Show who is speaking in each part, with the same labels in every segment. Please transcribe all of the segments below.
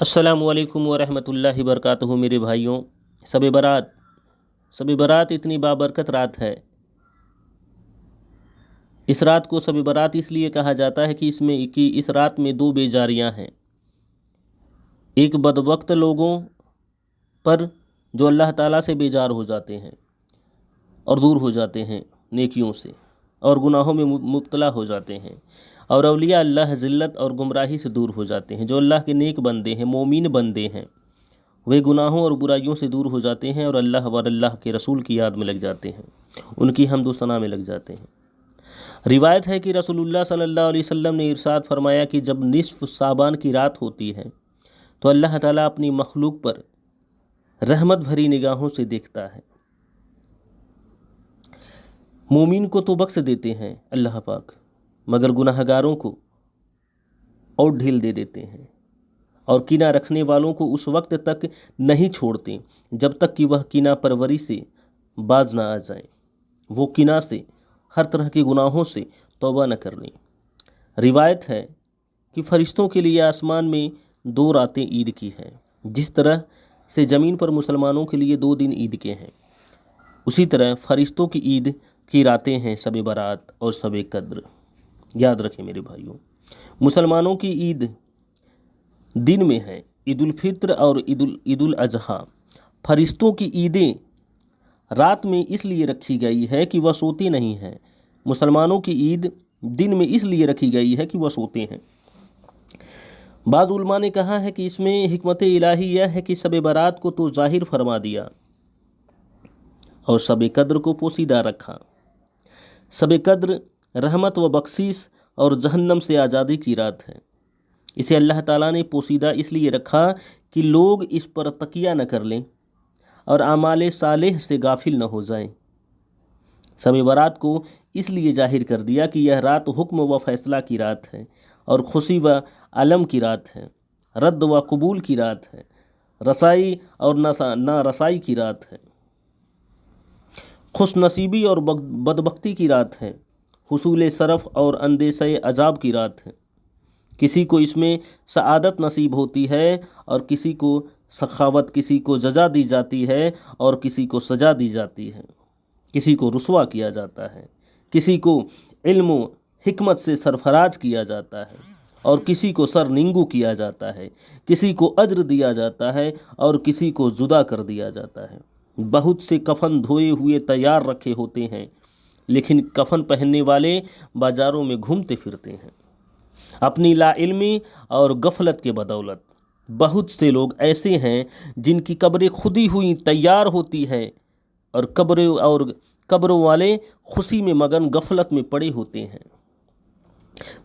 Speaker 1: السلام علیکم ورحمۃ اللہ وبرکاتہ میرے بھائیوں، شب برات اتنی بابرکت رات ہے۔ اس رات کو شب برات اس لیے کہا جاتا ہے کہ اس رات میں دو بیزاریاں ہیں۔ ایک بدبخت لوگوں پر جو اللہ تعالیٰ سے بیزار ہو جاتے ہیں اور دور ہو جاتے ہیں نیکیوں سے اور گناہوں میں مبتلا ہو جاتے ہیں، اور اولیاء اللہ ذلت اور گمراہی سے دور ہو جاتے ہیں۔ جو اللہ کے نیک بندے ہیں، مومن بندے ہیں، وہ گناہوں اور برائیوں سے دور ہو جاتے ہیں اور اللہ اور اللہ کے رسول کی یاد میں لگ جاتے ہیں، ان کی حمد و ثنا میں لگ جاتے ہیں۔ روایت ہے کہ رسول اللہ صلی اللہ علیہ وسلم نے ارشاد فرمایا کہ جب نصف شعبان کی رات ہوتی ہے تو اللہ تعالیٰ اپنی مخلوق پر رحمت بھری نگاہوں سے دیکھتا ہے۔ مومن کو تو بخش دیتے ہیں اللہ پاک، مگر گناہ گاروں کو اور ڈھیل دے دیتے ہیں، اور کینہ رکھنے والوں کو اس وقت تک نہیں چھوڑتے جب تک کہ وہ کینہ پروری سے باز نہ آ جائیں، وہ کینہ سے ہر طرح کے گناہوں سے توبہ نہ کر لیں۔ روایت ہے کہ فرشتوں کے لیے آسمان میں 2 راتیں عید کی ہیں، جس طرح سے زمین پر مسلمانوں کے لیے 2 دن عید کے ہیں، اسی طرح فرشتوں کی عید کی راتیں ہیں شب برات اور شب قدر۔ یاد رکھیں میرے بھائیوں، مسلمانوں کی عید دن میں ہے، عید الفطر اور عید الاضحیٰ۔ فرشتوں کی عیدیں رات میں اس لیے رکھی گئی ہے کہ وہ سوتے نہیں ہیں۔ مسلمانوں کی عید دن میں اس لیے رکھی گئی ہے کہ وہ سوتے ہیں۔ بعض علماء نے کہا ہے کہ اس میں حکمت الہی یہ ہے کہ شب برات کو تو ظاہر فرما دیا اور شب قدر کو پوشیدہ رکھا۔ شب قدر رحمت و بخشش اور جہنم سے آزادی کی رات ہے۔ اسے اللہ تعالیٰ نے پوشیدہ اس لیے رکھا کہ لوگ اس پر تکیہ نہ کر لیں اور اعمال صالح سے غافل نہ ہو جائیں۔ شب برات کو اس لیے ظاہر کر دیا کہ یہ رات حکم و فیصلہ کی رات ہے اور خوشی و علم کی رات ہے، رد و قبول کی رات ہے، رسائی اور نہ رسائی کی رات ہے، خوش نصیبی اور بدبختی کی رات ہے، حصول شرف اور اندیشہ عذاب کی رات ہے۔ کسی کو اس میں سعادت نصیب ہوتی ہے اور کسی کو سخاوت، کسی کو جزا دی جاتی ہے اور کسی کو سزا دی جاتی ہے، کسی کو رسوا کیا جاتا ہے، کسی کو علم و حکمت سے سرفراز کیا جاتا ہے اور کسی کو سر ننگو کیا جاتا ہے، کسی کو اجر دیا جاتا ہے اور کسی کو جدا کر دیا جاتا ہے۔ بہت سے کفن دھوئے ہوئے تیار رکھے ہوتے ہیں، لیکن کفن پہننے والے بازاروں میں گھومتے پھرتے ہیں اپنی لا علمی اور غفلت کے بدولت۔ بہت سے لوگ ایسے ہیں جن کی قبریں کھدی ہوئی تیار ہوتی ہے اور قبروں والے خوشی میں مگن غفلت میں پڑے ہوتے ہیں۔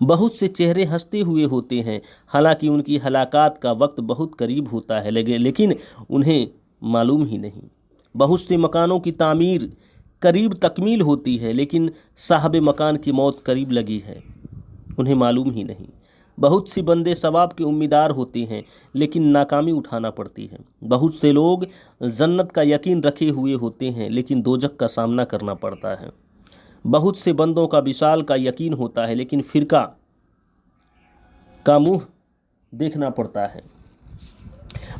Speaker 1: بہت سے چہرے ہنستے ہوئے ہوتے ہیں، حالانکہ ان کی ہلاکت کا وقت بہت قریب ہوتا ہے، لیکن انہیں معلوم ہی نہیں۔ بہت سے مکانوں کی تعمیر قریب تکمیل ہوتی ہے، لیکن صاحب مکان کی موت قریب لگی ہے، انہیں معلوم ہی نہیں۔ بہت سی بندے ثواب کے امیدوار ہوتے ہیں، لیکن ناکامی اٹھانا پڑتی ہے۔ بہت سے لوگ جنت کا یقین رکھے ہوئے ہوتے ہیں، لیکن دوزخ کا سامنا کرنا پڑتا ہے۔ بہت سے بندوں کا وصال کا یقین ہوتا ہے، لیکن فرقہ کا منہ دیکھنا پڑتا ہے۔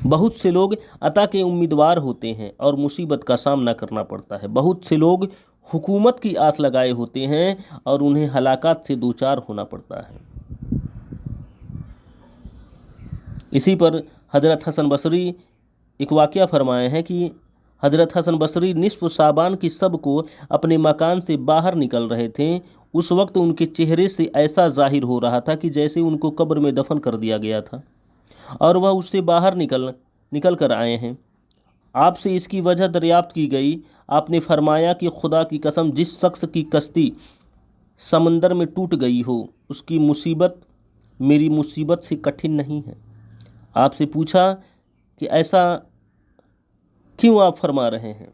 Speaker 1: بہت سے لوگ عطا کے امیدوار ہوتے ہیں اور مصیبت کا سامنا کرنا پڑتا ہے۔ بہت سے لوگ حکومت کی آس لگائے ہوتے ہیں اور انہیں ہلاکت سے دوچار ہونا پڑتا ہے۔ اسی پر حضرت حسن بصری ایک واقعہ فرمائے ہیں کہ حضرت حسن بصری نصف شعبان کی شب کو اپنے مکان سے باہر نکل رہے تھے۔ اس وقت ان کے چہرے سے ایسا ظاہر ہو رہا تھا کہ جیسے ان کو قبر میں دفن کر دیا گیا تھا اور وہ اس سے باہر نکل کر آئے ہیں۔ آپ سے اس کی وجہ دریافت کی گئی۔ آپ نے فرمایا کہ خدا کی قسم، جس شخص کی کشتی سمندر میں ٹوٹ گئی ہو، اس کی مصیبت میری مصیبت سے کٹھن نہیں ہے۔ آپ سے پوچھا کہ ایسا کیوں آپ فرما رہے ہیں؟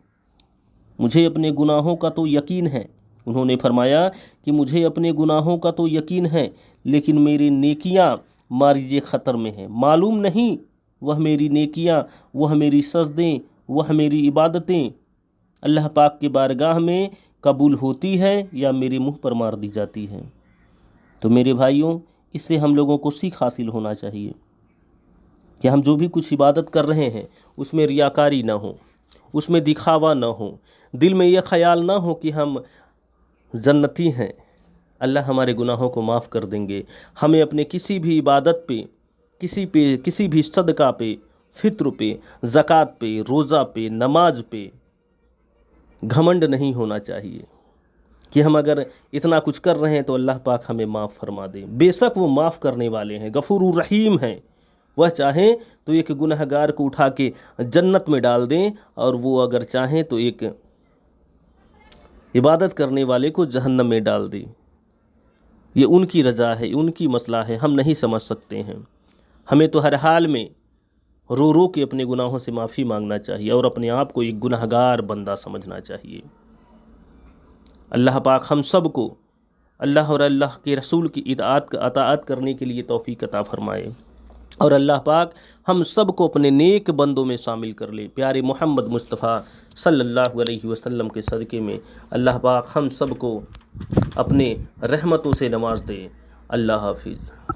Speaker 1: مجھے اپنے گناہوں کا تو یقین ہے۔ انہوں نے فرمایا کہ مجھے اپنے گناہوں کا تو یقین ہے، لیکن میری نیکیاں مارج خطر میں ہیں۔ معلوم نہیں وہ میری نیکیاں، وہ میری سجدیں، وہ میری عبادتیں اللہ پاک کی بارگاہ میں قبول ہوتی ہے یا میرے منہ پر مار دی جاتی ہے۔ تو میرے بھائیوں، اس سے ہم لوگوں کو سیکھ حاصل ہونا چاہیے کہ ہم جو بھی کچھ عبادت کر رہے ہیں اس میں ریاکاری نہ ہو، اس میں دکھاوا نہ ہو، دل میں یہ خیال نہ ہو کہ ہم جنتی ہیں، اللہ ہمارے گناہوں کو معاف کر دیں گے۔ ہمیں اپنے کسی بھی عبادت پہ، کسی بھی صدقہ پہ، فطر پہ، زکوٰۃ پہ، روزہ پہ، نماز پہ گھمنڈ نہیں ہونا چاہیے کہ ہم اگر اتنا کچھ کر رہے ہیں تو اللہ پاک ہمیں معاف فرما دیں۔ بے شک وہ معاف کرنے والے ہیں، غفور الرحیم ہیں۔ وہ چاہیں تو ایک گنہگار کو اٹھا کے جنت میں ڈال دیں، اور وہ اگر چاہیں تو ایک عبادت کرنے والے کو جہنم میں ڈال دیں۔ یہ ان کی رضا ہے، ان کی مسئلہ ہے، ہم نہیں سمجھ سکتے ہیں۔ ہمیں تو ہر حال میں رو رو کے اپنے گناہوں سے معافی مانگنا چاہیے اور اپنے آپ کو ایک گنہگار بندہ سمجھنا چاہیے۔ اللہ پاک ہم سب کو اللہ اور اللہ کے رسول کی اطاعت کرنے کے لیے توفیق عطا فرمائے، اور اللہ پاک ہم سب کو اپنے نیک بندوں میں شامل کر لے۔ پیارے محمد مصطفیٰ صلی اللہ علیہ وسلم کے صدقے میں اللہ پاک ہم سب کو اپنے رحمتوں سے نواز دے۔ اللہ حافظ۔